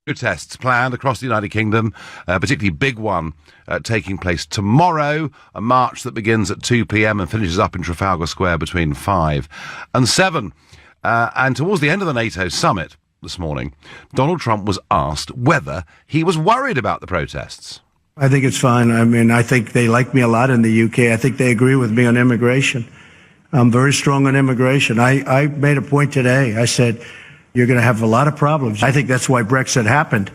Protests planned across the United Kingdom, a particularly big one taking place tomorrow, a march that begins at 2 p.m. and finishes up in Trafalgar Square between 5 and 7. And towards the end of the NATO summit this morning, Donald Trump was asked whether he was worried about the protests. I think it's fine. I mean, I think they like me a lot in the UK. I think they agree with me on immigration. I'm very strong on immigration. I made a point today. I said, you're going to have a lot of problems. I think that's why Brexit happened.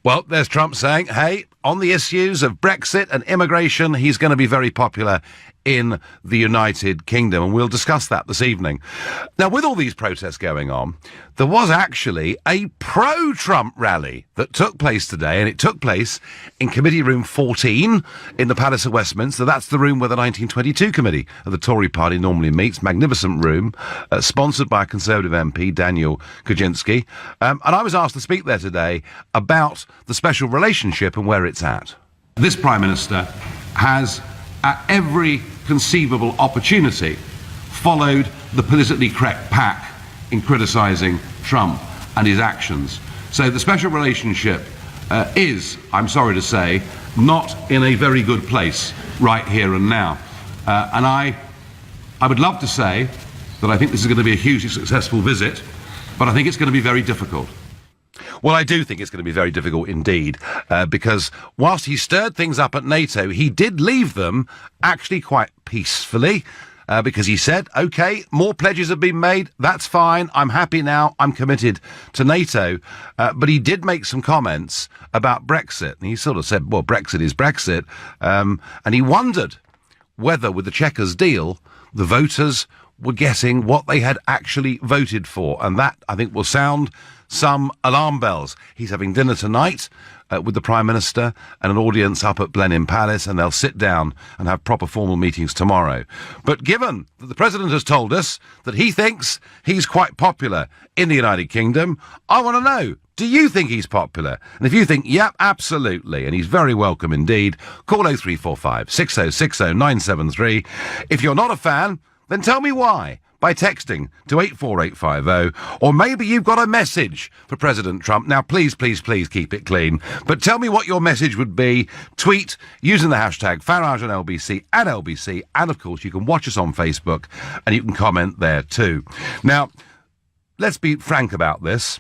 Well, there's Trump saying, hey, on the issues of Brexit and immigration, he's going to be very popular in the United Kingdom, and we'll discuss that this evening. Now, with all these protests going on, there was actually a pro-Trump rally that took place today, and it took place in Committee Room 14 in the Palace of Westminster. That's the room where the 1922 Committee of the Tory Party normally meets. Magnificent room, sponsored by a Conservative MP, Daniel Kaczynski. And I was asked to speak there today about the special relationship and where it's at. This Prime Minister has, at every conceivable opportunity, followed the politically correct pack in criticising Trump and his actions. So the special relationship is, I'm sorry to say, not in a very good place right here and now. And I would love to say that I think this is going to be a hugely successful visit, but I think it's going to be very difficult. Well, I do think it's going to be very difficult indeed, because whilst he stirred things up at NATO, he did leave them actually quite peacefully, because he said, OK, more pledges have been made, that's fine, I'm happy now, I'm committed to NATO. But he did make some comments about Brexit, and he sort of said, well, Brexit is Brexit, and he wondered whether, with the Chequers deal, the voters were getting what they had actually voted for, and that, I think, will sound some alarm bells. He's having dinner tonight with the Prime Minister and an audience up at Blenheim Palace, and they'll sit down and have proper formal meetings tomorrow. But given that the President has told us that he thinks he's quite popular in the United Kingdom, I want to know, do you think he's popular? And if you think, yep, absolutely, and he's very welcome indeed, call 0345 6060 973. If you're not a fan, then tell me why by texting to 84850, or maybe you've got a message for President Trump. Now, please, please, please keep it clean, but tell me what your message would be. Tweet using the hashtag Farage and LBC, and of course you can watch us on Facebook and you can comment there too. Now, let's be frank about this.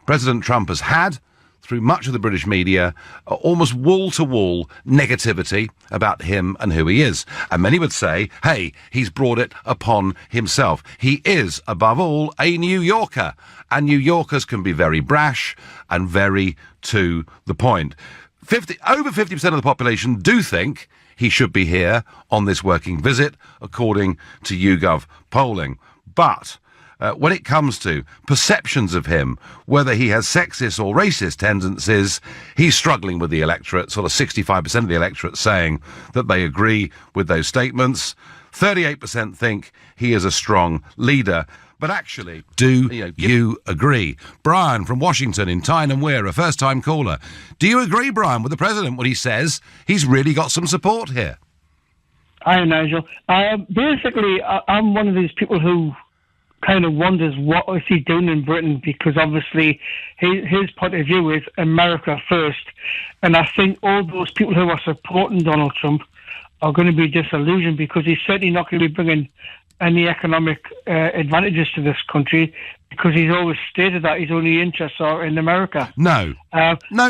President Trump has had, through much of the British media, almost wall-to-wall negativity about him and who he is. And many would say, hey, he's brought it upon himself. He is, above all, a New Yorker. And New Yorkers can be very brash and very to the point. Over 50% of the population do think he should be here on this working visit, according to YouGov polling. But when it comes to perceptions of him, whether he has sexist or racist tendencies, he's struggling with the electorate, sort of 65% of the electorate saying that they agree with those statements. 38% think he is a strong leader. But actually, do you agree? Brian from Washington in Tyne and Wear, a first-time caller. Do you agree, Brian, with the President when he says he's really got some support here? Hi, Nigel. Basically, I'm one of these people who kind of wonders what is he doing in Britain, because obviously his point of view is America first, and I think all those people who are supporting Donald Trump are going to be disillusioned, because he's certainly not going to be bringing any economic advantages to this country, because he's always stated that his only interests are in America. No,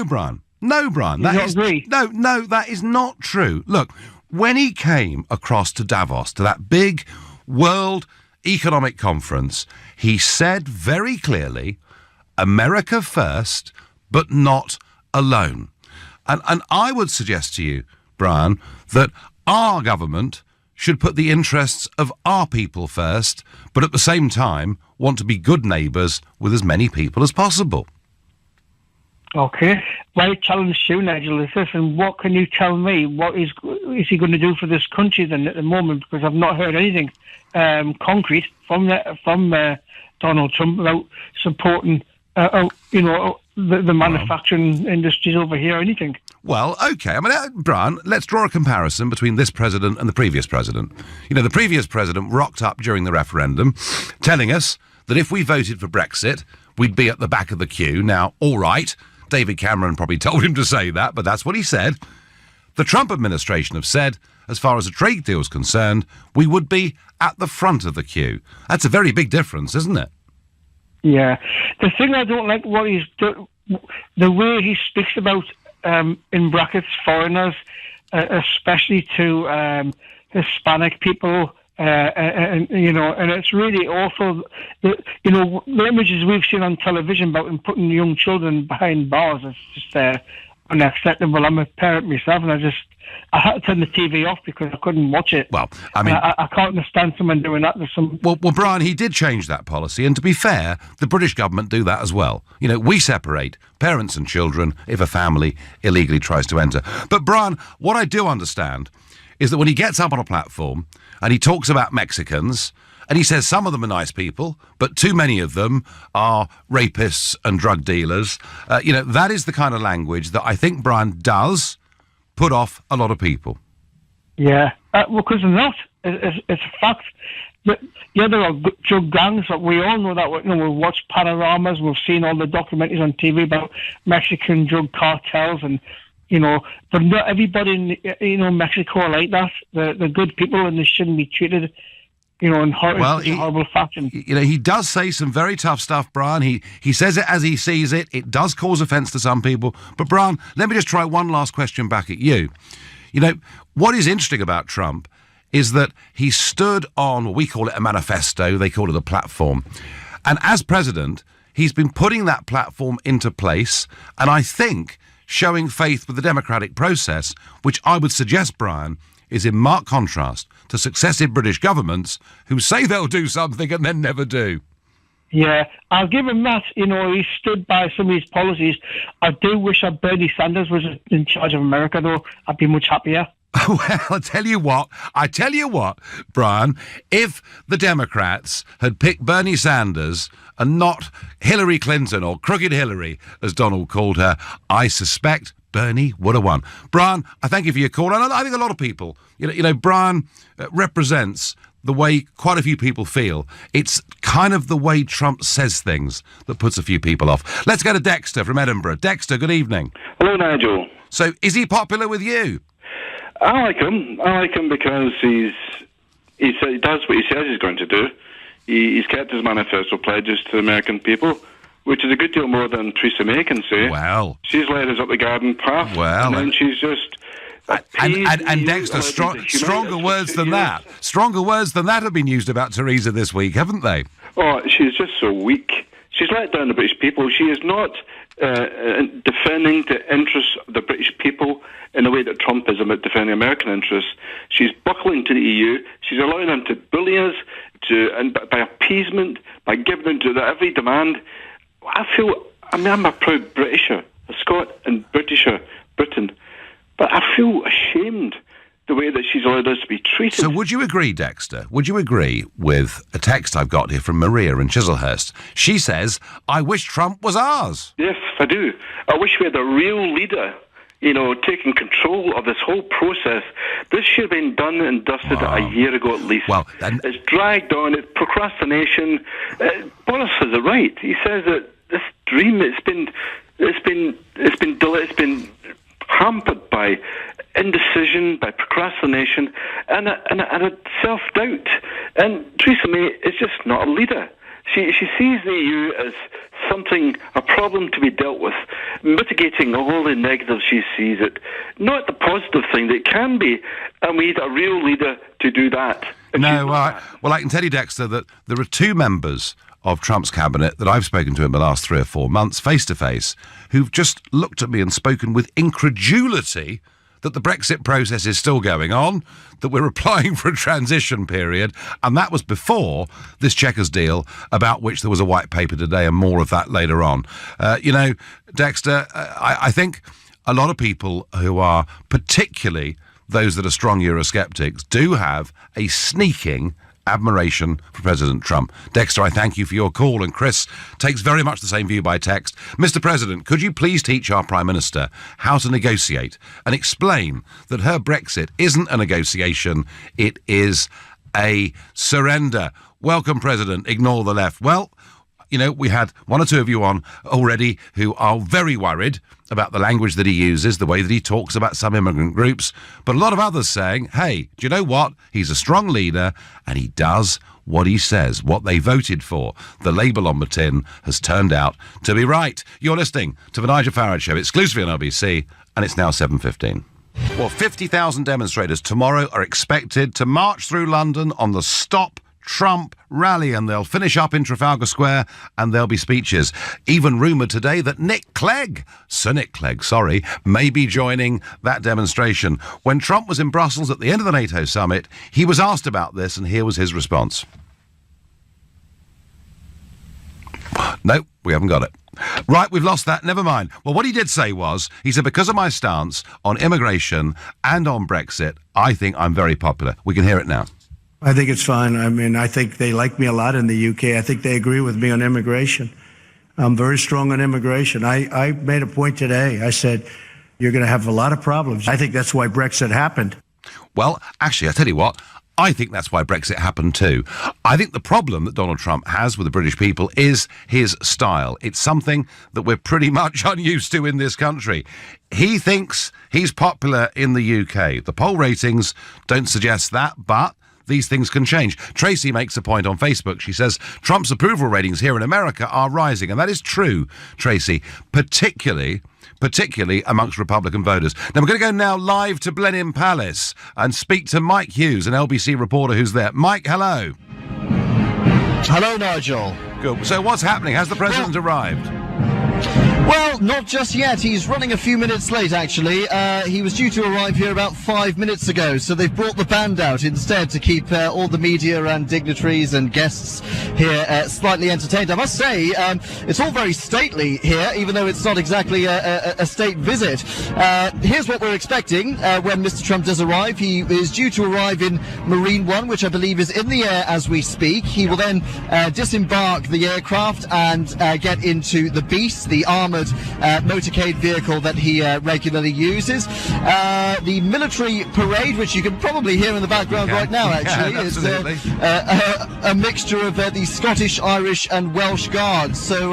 Brian. No, Brian. That is not true. Look, when he came across to Davos, to that big world economic conference, he said very clearly, America first, but not alone. And I would suggest to you, Brian, that our government should put the interests of our people first, but at the same time want to be good neighbours with as many people as possible. Okay. My challenge to you, Nigel, is this, and what can you tell me? What is he going to do for this country then at the moment? Because I've not heard anything concrete from Donald Trump about supporting, the manufacturing industries over here, anything. Well, OK. I mean, Brian, let's draw a comparison between this president and the previous president. The previous president rocked up during the referendum telling us that if we voted for Brexit, we'd be at the back of the queue. Now, all right, David Cameron probably told him to say that, but that's what he said. The Trump administration have said, as far as a trade deal is concerned, we would be at the front of the queue. That's a very big difference, isn't it? Yeah. The thing I don't like what he's the way he speaks about, in brackets, foreigners, especially to Hispanic people, and it's really awful. The images we've seen on television about him putting young children behind bars is just unacceptable. I'm a parent myself, and I had to turn the TV off because I couldn't watch it. Well, I mean, I can't understand someone doing that. Well, Brian, he did change that policy, and to be fair, the British government do that as well. We separate parents and children if a family illegally tries to enter. But Brian, what I do understand is that when he gets up on a platform and he talks about Mexicans, and he says some of them are nice people, but too many of them are rapists and drug dealers, that is the kind of language that I think Brian does put off a lot of people. Yeah, because they're not. It's a fact. Yeah, there are drug gangs. We all know that. We've watched panoramas. We've seen all the documentaries on TV about Mexican drug cartels, and but not everybody in Mexico are like that. They're good people, and they shouldn't be treated in horrible fashion. He does say some very tough stuff, Brian. He says it as he sees it. It does cause offence to some people. But, Brian, let me just try one last question back at you. What is interesting about Trump is that he stood on, well, we call it a manifesto, they call it a platform. And as president, he's been putting that platform into place, and I think showing faith with the democratic process, which I would suggest, Brian, is in marked contrast to successive British governments who say they'll do something and then never do. Yeah, I'll give him that. He stood by some of his policies. I do wish that Bernie Sanders was in charge of America, though. I'd be much happier. Well, I tell you what, Brian, if the Democrats had picked Bernie Sanders and not Hillary Clinton, or Crooked Hillary, as Donald called her, I suspect Bernie would have won. Brian, I thank you for your call. And I think a lot of people, Brian represents the way quite a few people feel. It's kind of the way Trump says things that puts a few people off. Let's go to Dexter from Edinburgh. Dexter, good evening. Hello, Nigel. So, is he popular with you? I like him because he does what he says he's going to do. He's kept his manifesto pledges to the American people, which is a good deal more than Theresa May can say. Well, she's led us up the garden path. Well, and then she's just and Dexter, stronger words than that. Stronger words than that have been used about Theresa this week, haven't they? Oh, she's just so weak. She's let down the British people. She is not defending the interests of the British people in the way that Trump is about defending American interests. She's buckling to the EU. She's allowing them to bully us, and by appeasement, by giving in to every demand. I'm a proud Britisher, a Scot and Britisher, Britain, but I feel ashamed the way that she's allowed us to be treated. So would you agree, Dexter? Would you agree with a text I've got here from Maria in Chislehurst? She says, I wish Trump was ours. Yes, I do. I wish we had a real leader, taking control of this whole process. This should have been done and dusted a year ago at least. Well, it's dragged on. It's procrastination. Boris has it right. He says that this dream, it's been hampered by indecision, by procrastination, and a self-doubt. And Theresa May is just not a leader. She sees the EU as a problem to be dealt with, mitigating all the negatives she sees it, not the positive thing that it can be, and we need a real leader to do that. Well, I can tell you, Dexter, that there are two members of Trump's cabinet that I've spoken to in the last 3 or 4 months, face-to-face, who've just looked at me and spoken with incredulity that the Brexit process is still going on, that we're applying for a transition period, and that was before this Chequers deal, about which there was a white paper today, and more of that later on. Dexter, I think a lot of people who are, particularly those that are strong Eurosceptics, do have a sneaking admiration for President Trump. Dexter, I thank you for your call, and Chris takes very much the same view by text. Mr. President, could you please teach our Prime Minister how to negotiate and explain that her Brexit isn't a negotiation, it is a surrender? Welcome, President. Ignore the left. Well, you know, we had one or two of you on already who are very worried about the language that he uses, the way that he talks about some immigrant groups, but a lot of others saying, hey, do you know what? He's a strong leader and he does what he says, what they voted for. The label on the tin has turned out to be right. You're listening to The Nigel Farage Show, exclusively on LBC, and it's now 7:15. Well, 50,000 demonstrators tomorrow are expected to march through London on the Stop Trump rally, and they'll finish up in Trafalgar Square and there'll be speeches. Even rumoured today that Sir Nick Clegg, may be joining that demonstration. When Trump was in Brussels at the end of the NATO summit, he was asked about this and here was his response. No, we haven't got it. Right, we've lost that. Never mind. Well, what he did say was, he said, because of my stance on immigration and on Brexit, I think I'm very popular. We can hear it now. I think it's fine. I mean, I think they like me a lot in the UK. I think they agree with me on immigration. I'm very strong on immigration. I made a point today. I said, you're going to have a lot of problems. I think that's why Brexit happened. Well, actually, I tell you what, I think that's why Brexit happened too. I think the problem that Donald Trump has with the British people is his style. It's something that we're pretty much unused to in this country. He thinks he's popular in the UK. The poll ratings don't suggest that, but these things can change. Tracy makes a point on Facebook. She says Trump's approval ratings here in America are rising. And that is true, Tracy, particularly amongst Republican voters. Now, we're going to go now live to Blenheim Palace and speak to Mike Hughes, an LBC reporter who's there. Mike, hello. Hello, Nigel. Good. So what's happening? Has the president arrived? Well, not just yet. He's running a few minutes late, actually. He was due to arrive here about 5 minutes ago, so they've brought the band out instead to keep all the media and dignitaries and guests here slightly entertained. I must say, it's all very stately here, even though it's not exactly a state visit. Here's what we're expecting when Mr. Trump does arrive. He is due to arrive in Marine One, which I believe is in the air as we speak. He will then disembark the aircraft and get into the Beast, the armoured motorcade vehicle that he regularly uses. The military parade, which you can probably hear in the background right now, actually, is a mixture of the Scottish, Irish and Welsh Guards. So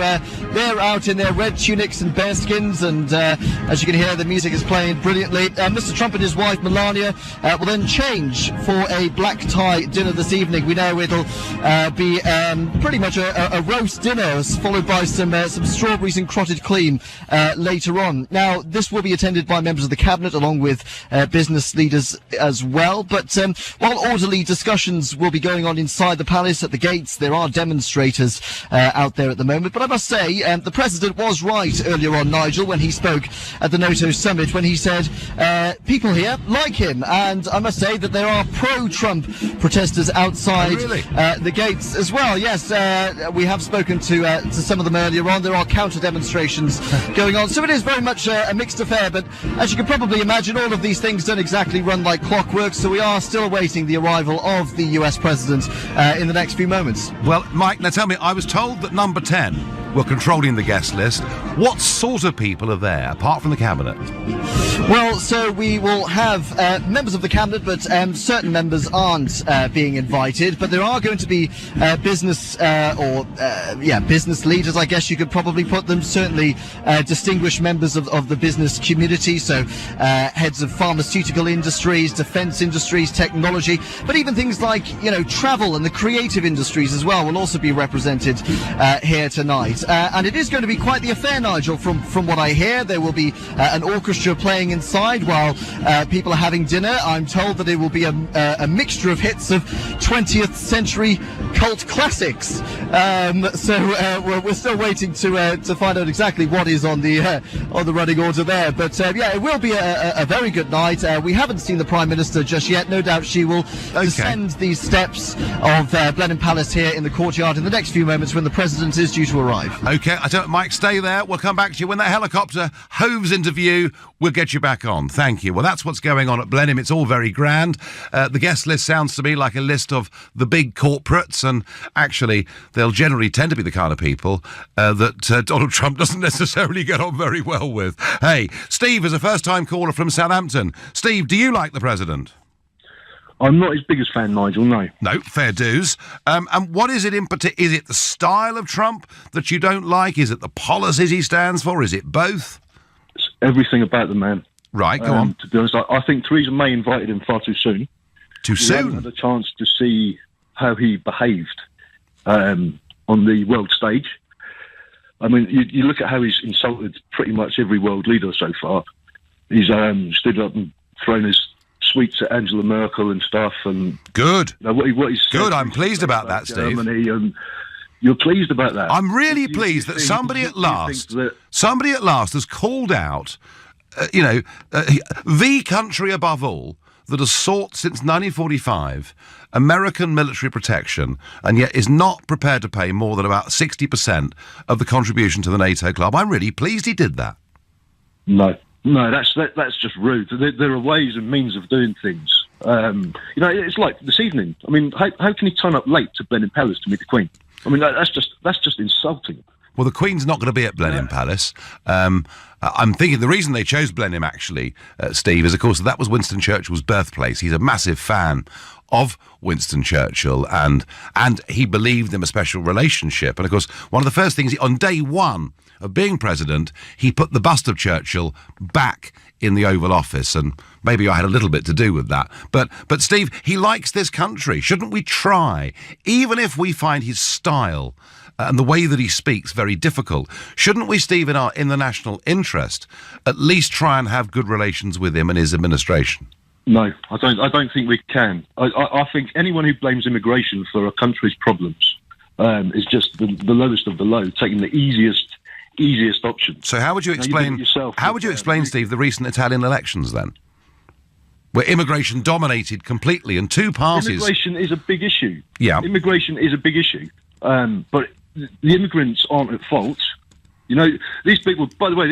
they're out in their red tunics and bearskins, and as you can hear, the music is playing brilliantly. Mr. Trump and his wife Melania will then change for a black tie dinner this evening. We know it'll be pretty much a roast dinner, followed by some strawberries and crotted cream later on. Now, this will be attended by members of the cabinet along with business leaders as well. But while orderly discussions will be going on inside the palace at the gates, there are demonstrators out there at the moment. But I must say, the president was right earlier on, Nigel, when he spoke at the NATO summit, when he said people here like him. And I must say that there are pro-Trump protesters outside the gates as well. Yes, we have spoken to some of them earlier on. There are counter demonstrations going on. So it is very much a mixed affair, but as you can probably imagine, all of these things don't exactly run like clockwork, so we are still awaiting the arrival of the US president in the next few moments. Well, Mike, now tell me, I was told that number 10 were controlling the guest list. What sort of people are there, apart from the cabinet? Well, so we will have members of the cabinet, but certain members aren't being invited. But there are going to be business leaders, I guess you could probably put them. Certainly distinguished members of the business community. So heads of pharmaceutical industries, defence industries, technology, but even things like, travel and the creative industries as well will also be represented here tonight. And it is going to be quite the affair, Nigel. From what I hear, there will be an orchestra playing inside while people are having dinner. I'm told that it will be a mixture of hits of 20th century cult classics. So we're still waiting to find out exactly what is on the running order there. But it will be a very good night. We haven't seen the Prime Minister just yet. No doubt she will descend these steps of Blenheim Palace here in the courtyard in the next few moments when the President is due to arrive. OK, Mike, stay there. We'll come back to you. When that helicopter hoves into view, we'll get you back on. Thank you. Well, that's what's going on at Blenheim. It's all very grand. The guest list sounds to me like a list of the big corporates, and actually they'll generally tend to be the kind of people that Donald Trump doesn't necessarily get on very well with. Hey, Steve is a first-time caller from Southampton. Steve, do you like the president? I'm not his biggest fan, Nigel, no. No, fair dues. And what is it in particular? Is it the style of Trump that you don't like? Is it the policies he stands for? Is it both? It's everything about the man. Right, go on. To be honest, I think Theresa May invited him far too soon. Too We haven't soon? had a chance to see how he behaved on the world stage. I mean, you look at how he's insulted pretty much every world leader so far. He's stood up and thrown his sweets at Angela Merkel and stuff, and Good. you know, what he's said Good, I'm pleased about that, Steve. Germany, and you're pleased about that. I'm really Do you pleased that think- somebody do at you think last, that- somebody at last has called out, the country above all that has sought since 1945 American military protection and yet is not prepared to pay more than about 60% of the contribution to the NATO club. I'm really pleased he did that. No, that's just rude. There are ways and means of doing things. It's like this evening. I mean, how can he turn up late to Blenheim Palace to meet the Queen? I mean, that's just insulting. Well, the Queen's not going to be at Blenheim Palace. I'm thinking the reason they chose Blenheim, actually, Steve, is, of course, that was Winston Churchill's birthplace. He's a massive fan of Winston Churchill, and he believed in a special relationship. And, of course, one of the first things, on day one of being president, he put the bust of Churchill back in the Oval Office, and maybe I had a little bit to do with that. But Steve, he likes this country. Shouldn't we try, even if we find his style and the way that he speaks very difficult, shouldn't we, Steve, in the national interest, at least try and have good relations with him and his administration? No, I don't think we can. I think anyone who blames immigration for a country's problems is just the lowest of the low, taking the easiest option. So how would you Now, you explain? do it yourself How would you explain, Steve, the recent Italian elections then, where immigration dominated completely and two parties? Immigration is a big issue. Yeah. Immigration is a big issue, but the immigrants aren't at fault. You know, these people. By the way,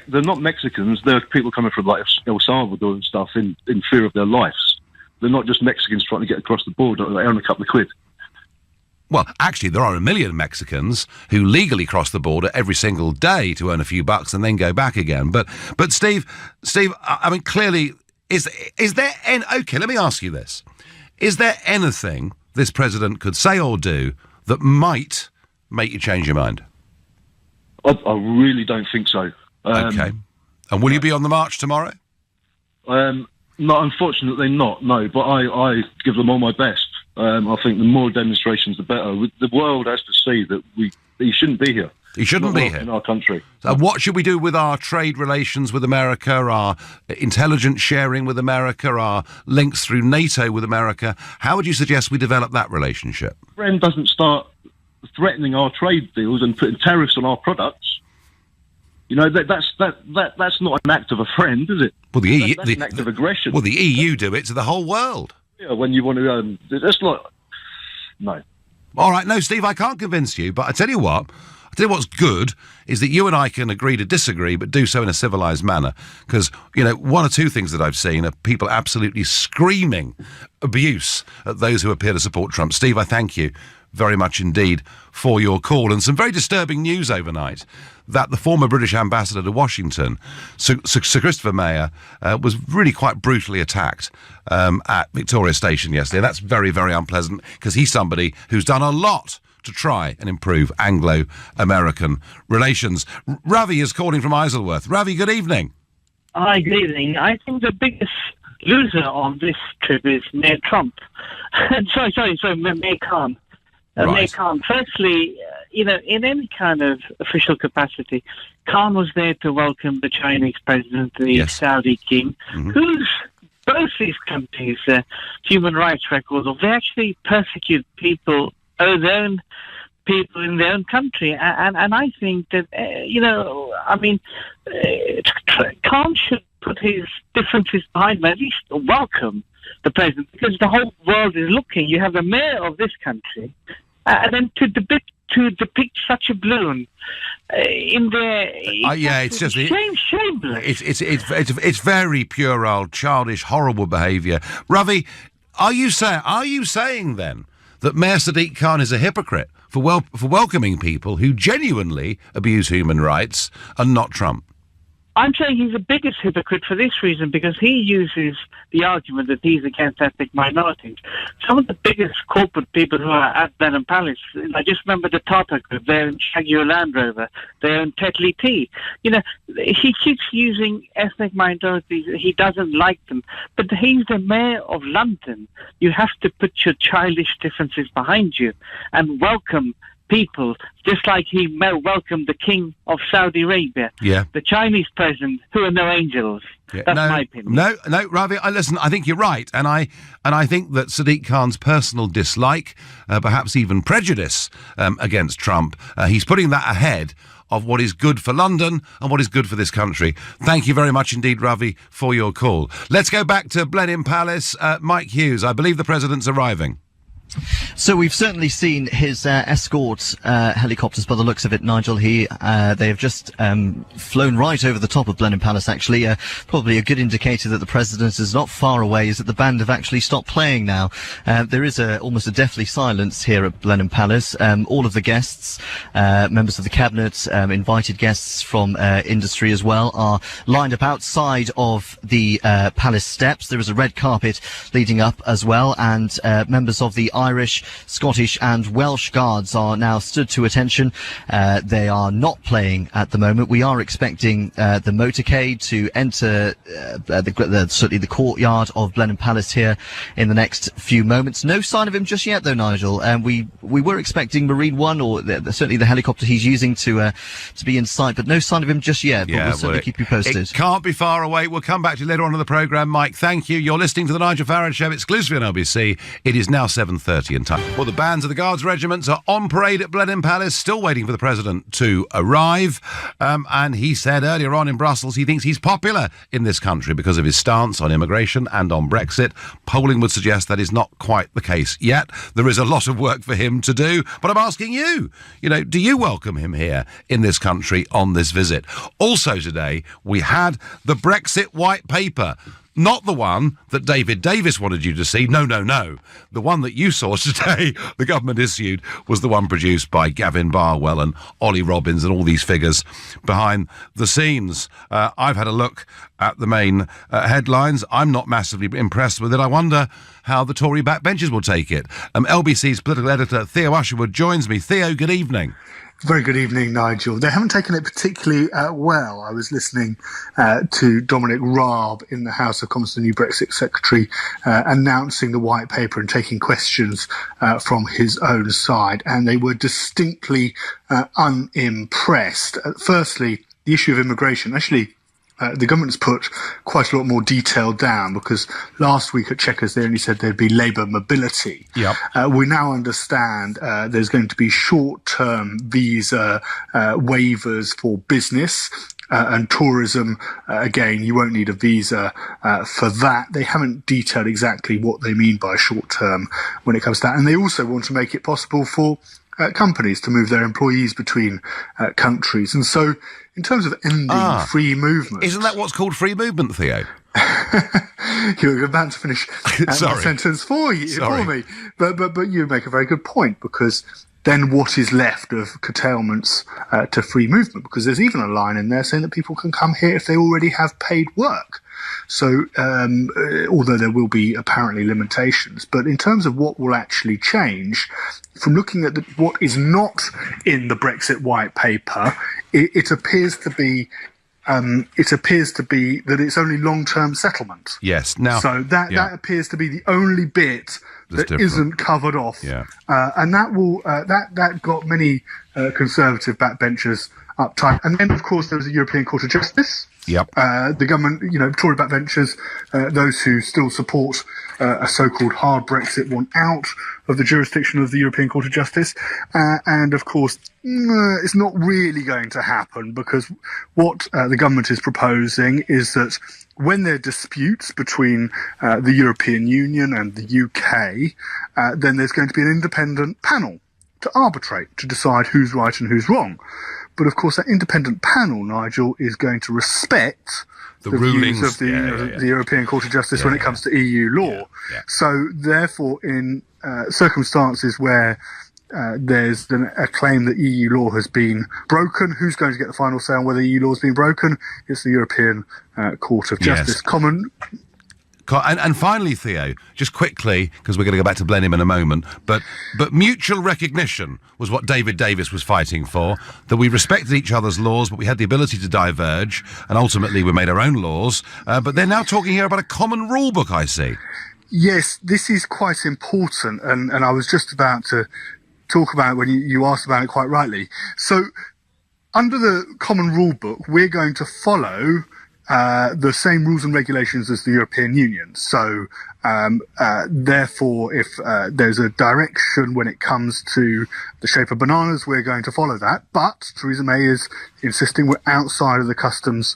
they're not Mexicans. They're people coming from like El Salvador and stuff in fear of their lives. They're not just Mexicans trying to get across the border. They earn a couple of quid. Well, actually, there are a million Mexicans who legally cross the border every single day to earn a few bucks and then go back again. But Steve, I mean, clearly, is there okay, let me ask you this. Is there anything this president could say or do that might make you change your mind? I really don't think so. Okay. And will you be on the march tomorrow? No, unfortunately not, no. But I give them all my best. I think the more demonstrations, the better. The world has to see that he shouldn't be here. He shouldn't be here in our country. So what should we do with our trade relations with America, our intelligence sharing with America, our links through NATO with America? How would you suggest we develop that relationship? Friend doesn't start threatening our trade deals and putting tariffs on our products. You know, that's not an act of a friend, is it? Well, that's an act of aggression. Well, the EU do it to the whole world. Yeah, when you want to, that's like, no. All right, no, Steve, I can't convince you, but I tell you what's good is that you and I can agree to disagree, but do so in a civilised manner. Because, one or two things that I've seen are people absolutely screaming abuse at those who appear to support Trump. Steve, I thank you very much indeed for your call. And some very disturbing news overnight that the former British ambassador to Washington, Sir Christopher Mayer, was really quite brutally attacked at Victoria Station yesterday. And that's very, very unpleasant because he's somebody who's done a lot to try and improve Anglo-American relations. Ravi is calling from Isleworth. Ravi, good evening. Hi, good evening. I think the biggest loser on this trip is Mayor Trump. sorry, Mayor Khan. Right. Mayor Khan. Firstly, in any kind of official capacity, Khan was there to welcome the Chinese president, the Saudi king, whose both these countries' human rights records of they actually persecute people, their own people in their own country, and I think that Khan should put his differences behind him, at least welcome the president, because the whole world is looking. You have the mayor of this country, and then to depict such a balloon in there. It's just shameless. It's very puerile, childish, horrible behaviour. Ravi, are you saying then that Mayor Sadiq Khan is a hypocrite for welcoming people who genuinely abuse human rights and not Trump? I'm saying he's the biggest hypocrite for this reason, because he uses the argument that he's against ethnic minorities. Some of the biggest corporate people who are at Blenheim Palace, I just remember the Tata Group, they own Jaguar Land Rover, they own Tetley Tea. He keeps using ethnic minorities. He doesn't like them. But he's the mayor of London. You have to put your childish differences behind you and welcome people, just like he welcomed the King of Saudi Arabia, the Chinese president, who are no angels. That's my opinion. No, Ravi, listen, I think you're right. And I think that Sadiq Khan's personal dislike, perhaps even prejudice against Trump, he's putting that ahead of what is good for London and what is good for this country. Thank you very much indeed, Ravi, for your call. Let's go back to Blenheim Palace. Mike Hughes, I believe the president's arriving. So we've certainly seen his escort helicopters by the looks of it, Nigel. They have just flown right over the top of Blenheim Palace, actually. Probably a good indicator that the president is not far away, is that the band have actually stopped playing now. There is almost a deathly silence here at Blenheim Palace. All of the guests, members of the cabinet, invited guests from industry as well, are lined up outside of the palace steps. There is a red carpet leading up as well, and members of the Irish, Scottish and Welsh guards are now stood to attention. They are not playing at the moment. We are expecting the motorcade to enter certainly the courtyard of Blenheim Palace here in the next few moments. No sign of him just yet, though, Nigel. We were expecting Marine One, or certainly the helicopter he's using, to be in sight, but no sign of him just yet. But we'll certainly keep you posted. It can't be far away. We'll come back to you later on in the programme. Mike, thank you. You're listening to the Nigel Farage Show exclusively on LBC. It is now 7:30 in time. Well, the bands of the Guards regiments are on parade at Blenheim Palace, still waiting for the president to arrive. And he said earlier on in Brussels he thinks he's popular in this country because of his stance on immigration and on Brexit. Polling would suggest that is not quite the case yet. There is a lot of work for him to do. But I'm asking you, do you welcome him here in this country on this visit? Also today, we had the Brexit white paper. Not the one that David Davis wanted you to see. No. The one that you saw today, the government issued, was the one produced by Gavin Barwell and Ollie Robbins and all these figures behind the scenes. I've had a look at the main headlines. I'm not massively impressed with it. I wonder how the Tory backbenchers will take it. LBC's political editor, Theo Usherwood, joins me. Theo, good evening. Very good evening, Nigel. They haven't taken it particularly well. I was listening to Dominic Raab in the House of Commons, the new Brexit secretary, announcing the white paper and taking questions from his own side, and they were distinctly unimpressed. Firstly, the issue of immigration. Actually, the government's put quite a lot more detail down, because last week at Chequers they only said there'd be labour mobility. Yep. We now understand there's going to be short-term visa waivers for business and tourism. Again, you won't need a visa for that. They haven't detailed exactly what they mean by short-term when it comes to that. And they also want to make it possible for companies to move their employees between countries. And so, in terms of ending free movement... Isn't that what's called free movement, Theo? You were about to finish the sentence for me. But you make a very good point, because then what is left of curtailments to free movement? Because there's even a line in there saying that people can come here if they already have paid work. So, although there will be apparently limitations, but in terms of what will actually change, from looking at what is not in the Brexit white paper, it appears to be that it's only long-term settlement. Yes. Now, so that appears to be the only bit that isn't covered off. Yeah. And that will that got many conservative backbenchers uptight. And then, of course, there was the European Court of Justice. Yep. The government, Tory backbenchers, those who still support a so-called hard Brexit, want out of the jurisdiction of the European Court of Justice. And of course, it's not really going to happen, because what the government is proposing is that when there are disputes between the European Union and the UK, then there's going to be an independent panel to arbitrate, to decide who's right and who's wrong. But of course, that independent panel, Nigel, is going to respect the rulings views of the European Court of Justice when it comes to EU law. So therefore, in circumstances where there's a claim that EU law has been broken. Who's going to get the final say on whether EU law has been broken? It's the European Court of Justice. Yes. And finally, Theo, just quickly, because we're going to go back to Blenheim in a moment, but mutual recognition was what David Davis was fighting for, that we respected each other's laws, but we had the ability to diverge, and ultimately we made our own laws. But they're now talking here about a common rule book, I see. Yes, this is quite important, and I was just about to talk about it when you asked about it quite rightly. So, under the common rule book, we're going to follow the same rules and regulations as the European Union. So, therefore, if there's a direction when it comes to the shape of bananas, we're going to follow that. But Theresa May is insisting we're outside of the customs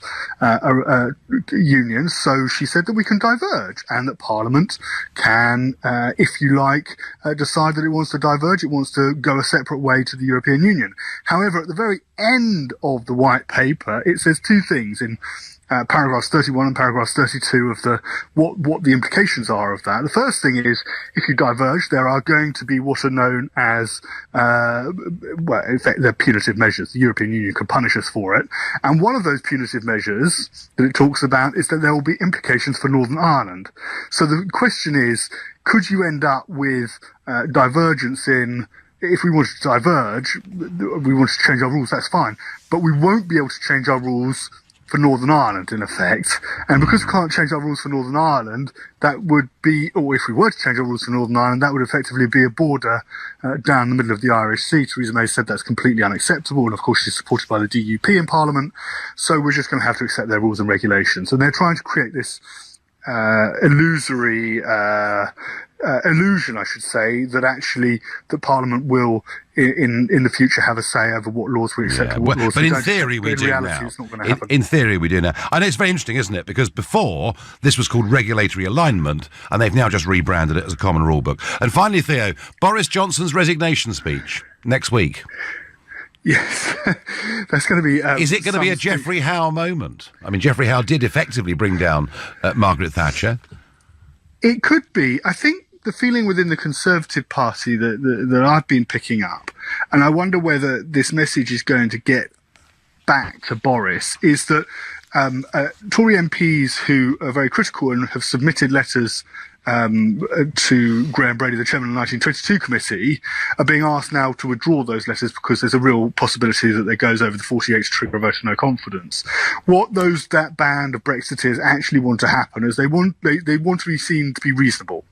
union. So she said that we can diverge and that Parliament can, if you like, decide that it wants to diverge. It wants to go a separate way to the European Union. However, at the very end of the white paper, it says two things in paragraphs 31 and paragraphs 32 of what the implications are of that. The first thing is, if you diverge, there are going to be what are known as, in fact, they're punitive measures. The European Union can punish us for it. And one of those punitive measures that it talks about is that there will be implications for Northern Ireland. So the question is, could you end up with divergence in, if we wanted to diverge, we wanted to change our rules, that's fine. But we won't be able to change our rules for Northern Ireland, in effect. And because we can't change our rules for Northern Ireland, that would be, or if we were to change our rules for Northern Ireland, that would effectively be a border down the middle of the Irish Sea. Theresa May said that's completely unacceptable, and of course she's supported by the DUP in Parliament, so we're just going to have to accept their rules and regulations. And they're trying to create this illusory illusion, I should say, that actually the Parliament will, in the future, have a say over what laws we accept and what laws we don't. But in theory, we do now. It's not going to happen. In theory, we do now. I know it's very interesting, isn't it? Because before, this was called regulatory alignment, and they've now just rebranded it as a common rule book. And finally, Theo, Boris Johnson's resignation speech next week. Yes, that's going to be... Is it going to be a Geoffrey Howe moment? I mean, Geoffrey Howe did effectively bring down Margaret Thatcher. It could be. I think the feeling within the Conservative Party that I've been picking up, and I wonder whether this message is going to get back to Boris, is that Tory MPs who are very critical and have submitted letters to Graham Brady, the chairman of the 1922 committee, are being asked now to withdraw those letters because there's a real possibility that there goes over the 48 to trigger a vote of no confidence. What that band of Brexiteers actually want to happen is they want to be seen to be reasonable.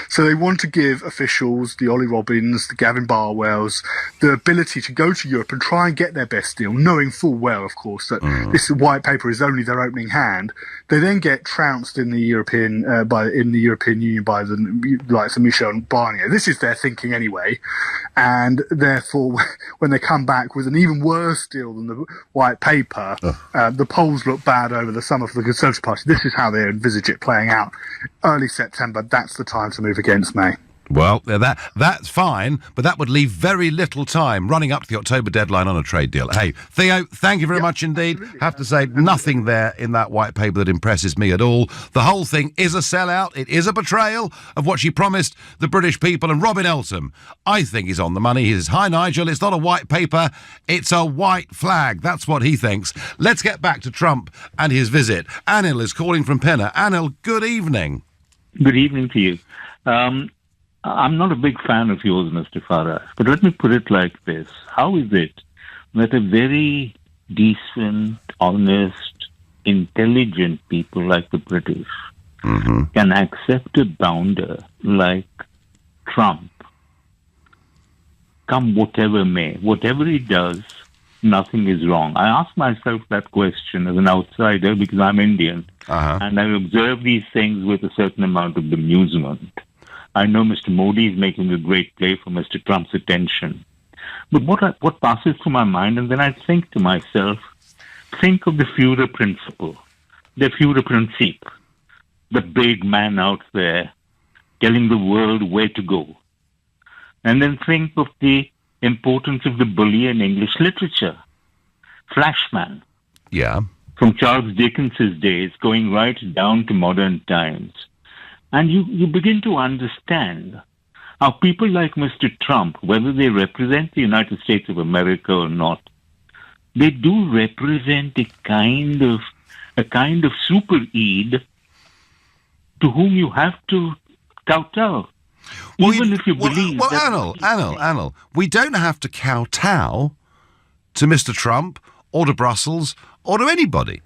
So they want to give officials, the Ollie Robbins, the Gavin Barwells, the ability to go to Europe and try and get their best deal, knowing full well, of course, that this white paper is only their opening hand. They then get trounced in the European Union by the likes of Michel Barnier. This is their thinking anyway, and therefore, when they come back with an even worse deal than the white paper, the polls look bad over the summer for the Conservative Party. This is how they envisage it playing out. Early September, that's the time to move against May. Well, that's fine, but that would leave very little time running up to the October deadline on a trade deal. Hey, Theo, thank you very much indeed. Absolutely. Have to say, nothing there in that white paper that impresses me at all. The whole thing is a sellout. It is a betrayal of what she promised the British people. And Robin Eltham, I think, is on the money. He says, hi, Nigel, it's not a white paper, it's a white flag. That's what he thinks. Let's get back to Trump and his visit. Anil is calling from Pinner. Anil, good evening. Good evening to you. I'm not a big fan of yours, Mr. Farage, but let me put it like this. How is it that a very decent, honest, intelligent people like the British can accept a bounder like Trump, come whatever may? Whatever he does, nothing is wrong. I ask myself that question as an outsider because I'm Indian, and I observe these things with a certain amount of amusement. I know Mr. Modi is making a great play for Mr. Trump's attention. But what passes through my mind, and then I think to myself, think of the Führer principle, the Führerprinzip, the big man out there telling the world where to go. And then think of the importance of the bully in English literature, Flashman. Yeah. From Charles Dickens's days, going right down to modern times. And you begin to understand are people like Mr. Trump, whether they represent the United States of America or not, they do represent a kind of super-Eid to whom you have to kowtow. Even if you believe Well, that... Anil, we don't have to kowtow to Mr. Trump or to Brussels or to anybody.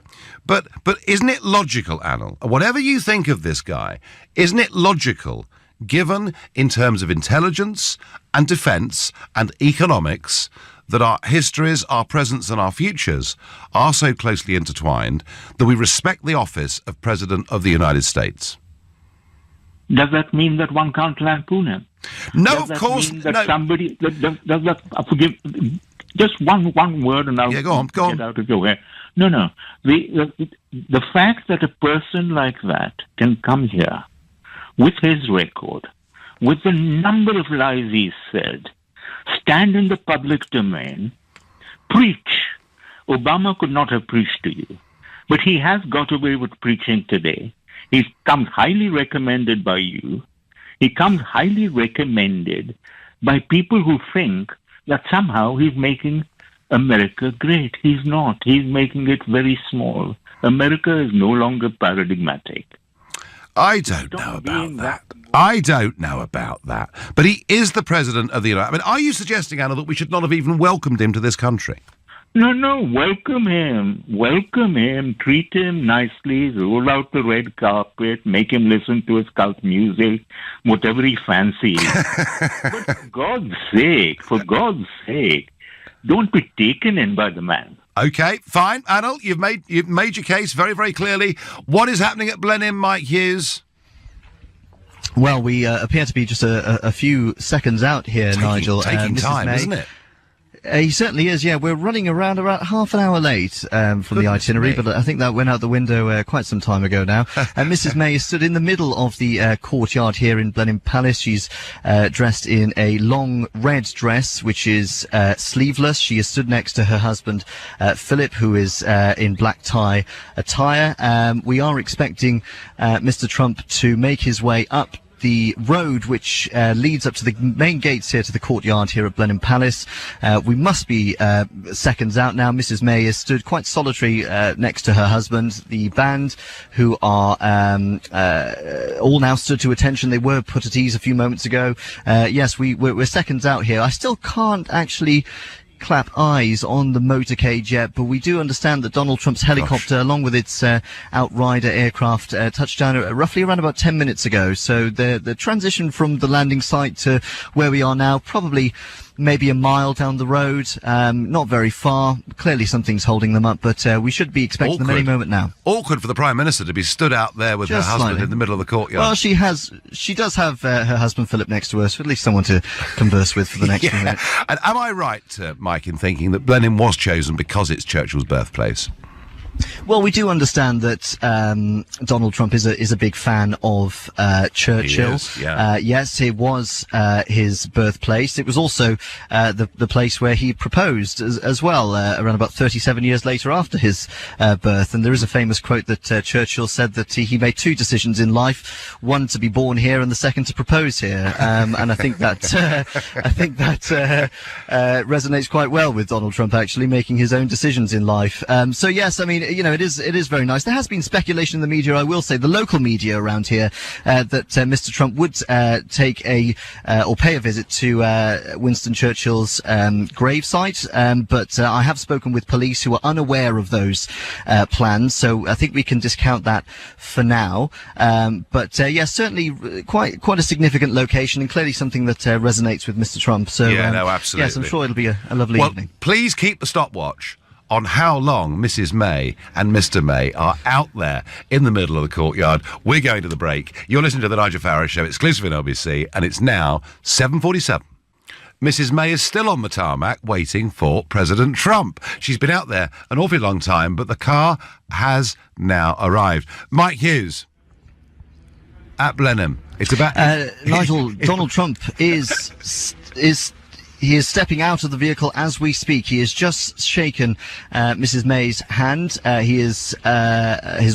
But isn't it logical, Anil, whatever you think of this guy, isn't it logical, given in terms of intelligence and defence and economics, that our histories, our presents and our futures are so closely intertwined that we respect the office of President of the United States? Does that mean that one can't lampoon him? No, of course. Does that forgive? Just one word, and I'll go on. get out of your way. No. The fact that a person like that can come here with his record, with the number of lies he's said, stand in the public domain, preach. Obama could not have preached to you, but he has got away with preaching today. He comes highly recommended by you. He comes highly recommended by people who think that somehow he's making America great. He's not. He's making it very small. America is no longer paradigmatic. I don't know about that. I don't know about that. But he is the President of the United... I mean, are you suggesting, Anna, that we should not have even welcomed him to this country? No, welcome him. Welcome him. Treat him nicely. Roll out the red carpet. Make him listen to his cult music, whatever he fancies. But for God's sake, don't be taken in by the man. OK, fine. Anil, you've made your case very, very clearly. What is happening at Blenheim, Mike Hughes? Well, we appear to be just a few seconds out here, Nigel. Taking time, isn't it? He certainly is, yeah. We're running around about half an hour late from the itinerary, but I think that went out the window quite some time ago now. And Mrs. May is stood in the middle of the courtyard here in Blenheim Palace. She's dressed in a long red dress, which is sleeveless. She is stood next to her husband, Philip, who is in black tie attire. We are expecting Mr. Trump to make his way up the road which leads up to the main gates here to the courtyard here at Blenheim Palace. We must be seconds out now. Mrs. May is stood quite solitary next to her husband. The band, who are all now stood to attention. They were put at ease a few moments ago. Yes, we're seconds out here. I still can't actually clap eyes on the motorcade yet, but we do understand that Donald Trump's helicopter, along with its Outrider aircraft, touched down roughly around about 10 minutes ago. So the transition from the landing site to where we are now, probably maybe a mile down the road, not very far. Clearly something's holding them up, but we should be expecting them any moment now. Awkward for the Prime Minister to be stood out there with her husband in the middle of the courtyard. Well, she does have her husband Philip next to her, so at least someone to converse with for the next few minutes. And am I right, Mike, in thinking that Blenheim was chosen because it's Churchill's birthplace? Well, we do understand that Donald Trump is a big fan of Churchill. He is, yeah. Yes, it was his birthplace. It was also the place where he proposed as well, around about 37 years later after his birth. And there is a famous quote that Churchill said that he made two decisions in life: one to be born here, and the second to propose here. And I think that resonates quite well with Donald Trump, actually making his own decisions in life. So yes, I mean, you know, it is very nice. There has been speculation in the media, I will say, the local media around here, that Mr. Trump would take or pay a visit to Winston Churchill's gravesite, but I have spoken with police who are unaware of those plans, so I think we can discount that for now. But yes, certainly quite a significant location, and clearly something that resonates with Mr. Trump. So yeah, no, absolutely. Yes, I'm sure it'll be a lovely evening. Please keep the stopwatch on how long Mrs. May and Mr. May are out there in the middle of the courtyard. We're going to the break. You're listening to the Nigel Farage Show, exclusive in LBC, and it's now 7:47. Mrs. May is still on the tarmac waiting for President Trump. She's been out there an awfully long time, but the car has now arrived. Mike Hughes at Blenheim. It's about Nigel. Donald Trump is He is stepping out of the vehicle as we speak. He has just shaken Mrs. May's hand. His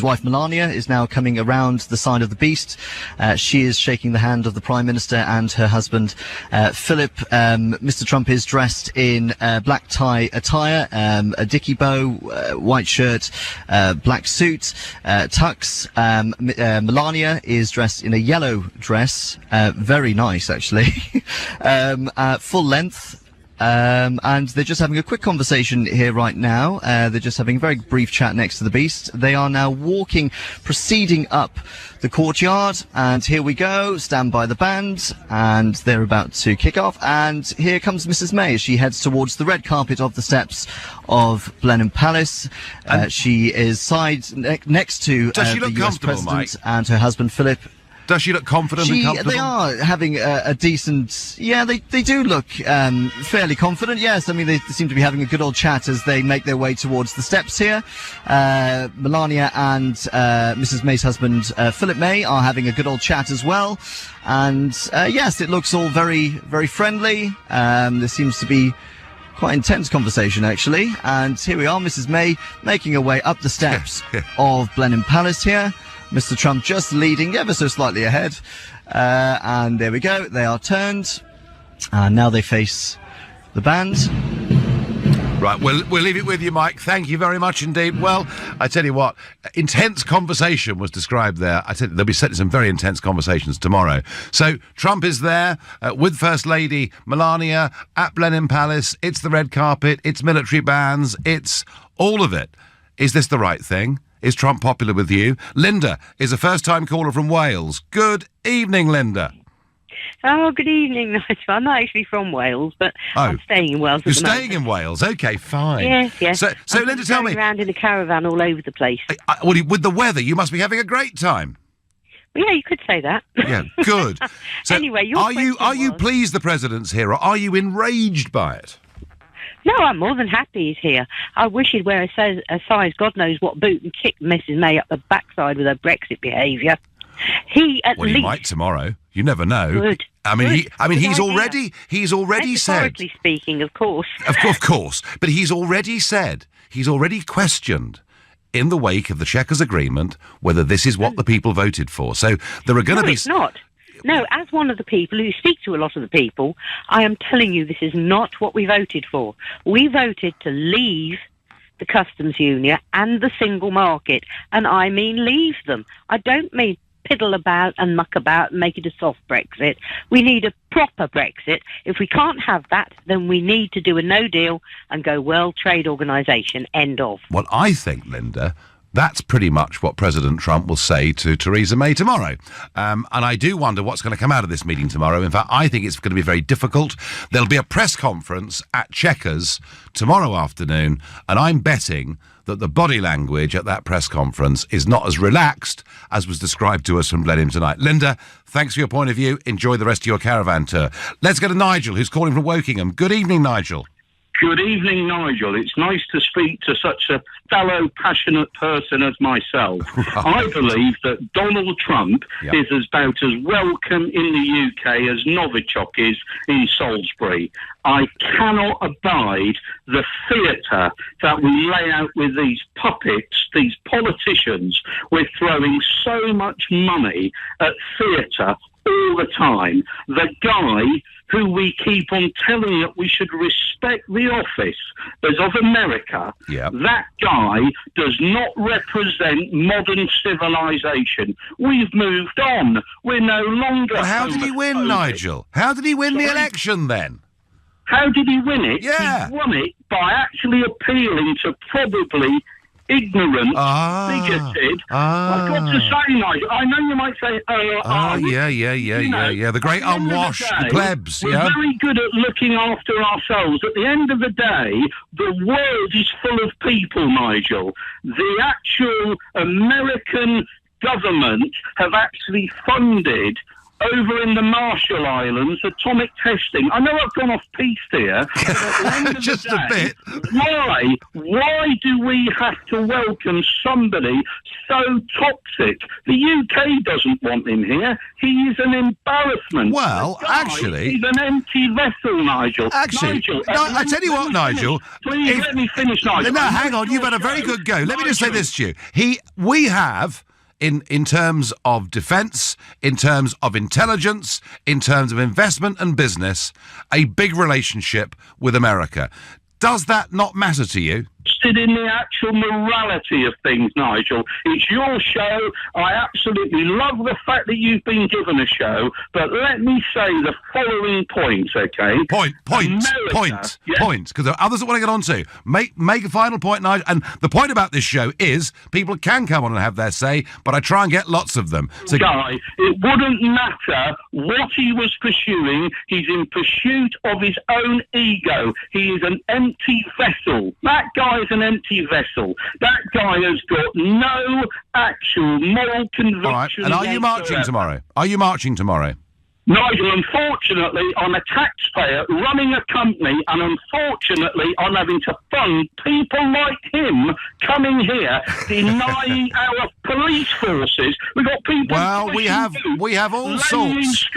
wife Melania is now coming around the side of the beast. She is shaking the hand of the Prime Minister and her husband, Philip. Mr. Trump is dressed in black tie attire, a dicky bow, white shirt, black suit, tux. Melania is dressed in a yellow dress, very nice actually, full length. And they're just having a quick conversation here right now. They're just having a very brief chat next to the beast. They are now proceeding up the courtyard, and here we go, stand by the band, and they're about to kick off. And here comes Mrs. May as she heads towards the red carpet of the steps of Blenheim Palace. She is next to the US President, Mike? And her husband Philip. Does she look confident and comfortable? They are having a decent... Yeah, they do look fairly confident, yes. I mean, they seem to be having a good old chat as they make their way towards the steps here. Melania and Mrs. May's husband, Philip May, are having a good old chat as well. And, yes, it looks all very, very friendly. There seems to be quite intense conversation, actually. And here we are, Mrs. May making her way up the steps of Blenheim Palace here. Mr. Trump just leading ever so slightly ahead. And there we go. They are turned. And now they face the band. Right, we'll leave it with you, Mike. Thank you very much indeed. Well, I tell you what, intense conversation was described there. I tell you, there'll be certainly some very intense conversations tomorrow. So Trump is there with First Lady Melania at Blenheim Palace. It's the red carpet. It's military bands. It's all of it. Is this the right thing? Is Trump popular with you? Linda is a first-time caller from Wales. Good evening, Linda. Oh, good evening, Nigel. I'm not actually from Wales, but I'm staying in Wales. You're staying in Wales? Okay, fine. Yes. So Linda, tell me. Around in a caravan all over the place. Well, with the weather, you must be having a great time. Well, yeah, you could say that. Yeah, good. So anyway, are you pleased the president's here, or are you enraged by it? No, I'm more than happy he's here. I wish he'd wear a size God knows what boot and kick Mrs. May up the backside with her Brexit behaviour. He might tomorrow. You never know. Good. He's already said. Metaphorically speaking, of course. Of course, but he's already questioned in the wake of the Chequers Agreement whether this is what the people voted for. So there are going to be. It's not. No, as one of the people who speak to a lot of the people, I am telling you this is not what we voted for. We voted to leave the customs union and the single market, and I mean leave them. I don't mean piddle about and muck about and make it a soft Brexit. We need a proper Brexit. If we can't have that, then we need to do a no deal and go World Trade Organization, end of. Well, I think, Linda, that's pretty much what President Trump will say to Theresa May tomorrow. And I do wonder what's going to come out of this meeting tomorrow. In fact, I think it's going to be very difficult. There'll be a press conference at Chequers tomorrow afternoon, and I'm betting that the body language at that press conference is not as relaxed as was described to us from Blenheim tonight. Linda, thanks for your point of view. Enjoy the rest of your caravan tour. Let's go to Nigel, who's calling from Wokingham. Good evening, Nigel. Good evening, Nigel. It's nice to speak to such a fellow passionate person as myself. I believe that Donald Trump is about as welcome in the UK as Novichok is in Salisbury. I cannot abide the theatre that we lay out with these puppets, these politicians. We're throwing so much money at theatre all the time. The guy who we keep on telling that we should respect the office as of America, that guy does not represent modern civilization. We've moved on. We're no longer... Well, how did he win, Nigel? How did he win the election, then? How did he win it? Yeah. He won it by actually appealing to probably ignorant, bigoted. I've got to say, Nigel, I know you might say, the great unwashed, the plebs, We're very good at looking after ourselves. At the end of the day, the world is full of people, Nigel. The actual American government have actually funded over in the Marshall Islands, atomic testing. I know I've gone off piste here. But at the end of just the day, a bit. Why do we have to welcome somebody so toxic. The UK doesn't want him here. He is an embarrassment. Well, actually... He's an empty vessel, Nigel. Actually, Nigel, no, I tell you what, Nigel... Please let me finish, Nigel. No, hang on, you've had a very good go. Let me just say this to you. We have... In terms of defence, in terms of intelligence, in terms of investment and business, a big relationship with America. Does that not matter to you? In the actual morality of things, Nigel. It's your show. I absolutely love the fact that you've been given a show, but let me say the following points, okay? Point, because there are others that want to get on to. Make a final point, Nigel. And the point about this show is people can come on and have their say, but I try and get lots of them. So, Guy, it wouldn't matter what he was pursuing. He's in pursuit of his own ego. He is an empty vessel. That guy is an empty vessel. That guy has got no actual moral conviction. All right. And are you marching tomorrow? Are you marching tomorrow? Nigel, unfortunately, I'm a taxpayer running a company, and unfortunately, I'm having to fund people like him coming here, denying our police forces. We've got people... Well, we have all sorts.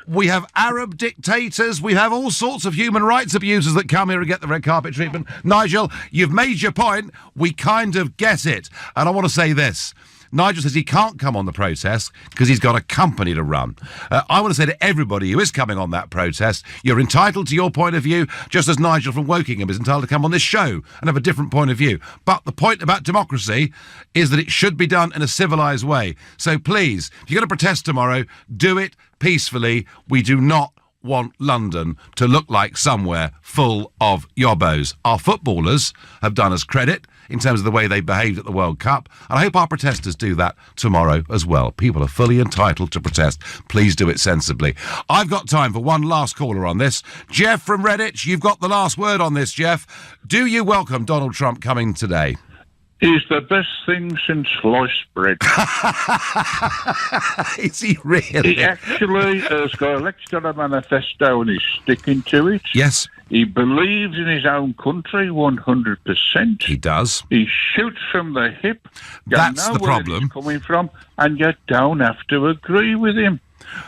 We have Arab dictators. We have all sorts of human rights abusers that come here and get the red carpet treatment. Nigel, you've made your point. We kind of get it. And I want to say this. Nigel says he can't come on the protest because he's got a company to run. I want to say to everybody who is coming on that protest, you're entitled to your point of view, just as Nigel from Wokingham is entitled to come on this show and have a different point of view. But the point about democracy is that it should be done in a civilised way. So please, if you're going to protest tomorrow, do it peacefully. We do not want London to look like somewhere full of yobbos. Our footballers have done us credit in terms of the way they behaved at the World Cup, and I hope our protesters do that tomorrow as well. People are fully entitled to protest. Please do it sensibly. I've got time for one last caller on this. Jeff from Redditch, you've got the last word on this, Jeff. Do you welcome Donald Trump coming today? He's the best thing since sliced bread. Is he really? He actually has got elected on a manifesto and he's sticking to it. Yes. He believes in his own country 100%. He does. He shoots from the hip. That's the problem. Where he's coming from, and you don't have to agree with him.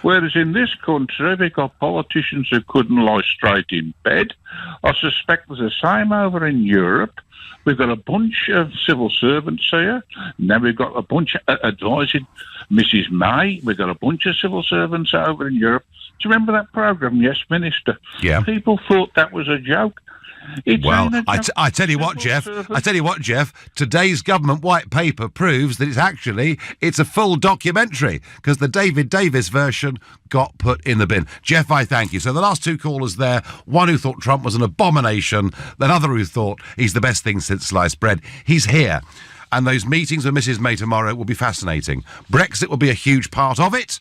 Whereas in this country, we've got politicians who couldn't lie straight in bed. I suspect there's the same over in Europe. We've got a bunch of civil servants here. Now we've got a bunch advising Mrs. May. We've got a bunch of civil servants over in Europe. Do you remember that programme, Yes, Minister? Yeah. People thought that was a joke. Well, I tell you what, Jeff. Today's government white paper proves that it's a full documentary because the David Davis version got put in the bin. Jeff, I thank you. So the last two callers there, one who thought Trump was an abomination, another who thought he's the best thing since sliced bread. He's here. And those meetings with Mrs. May tomorrow will be fascinating. Brexit will be a huge part of it.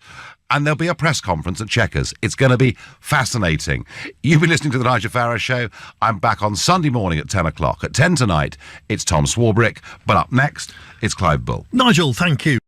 And there'll be a press conference at Chequers. It's going to be fascinating. You've been listening to The Nigel Farrow Show. I'm back on Sunday morning at 10 o'clock. At 10 tonight, it's Tom Swarbrick. But up next, it's Clive Bull. Nigel, thank you.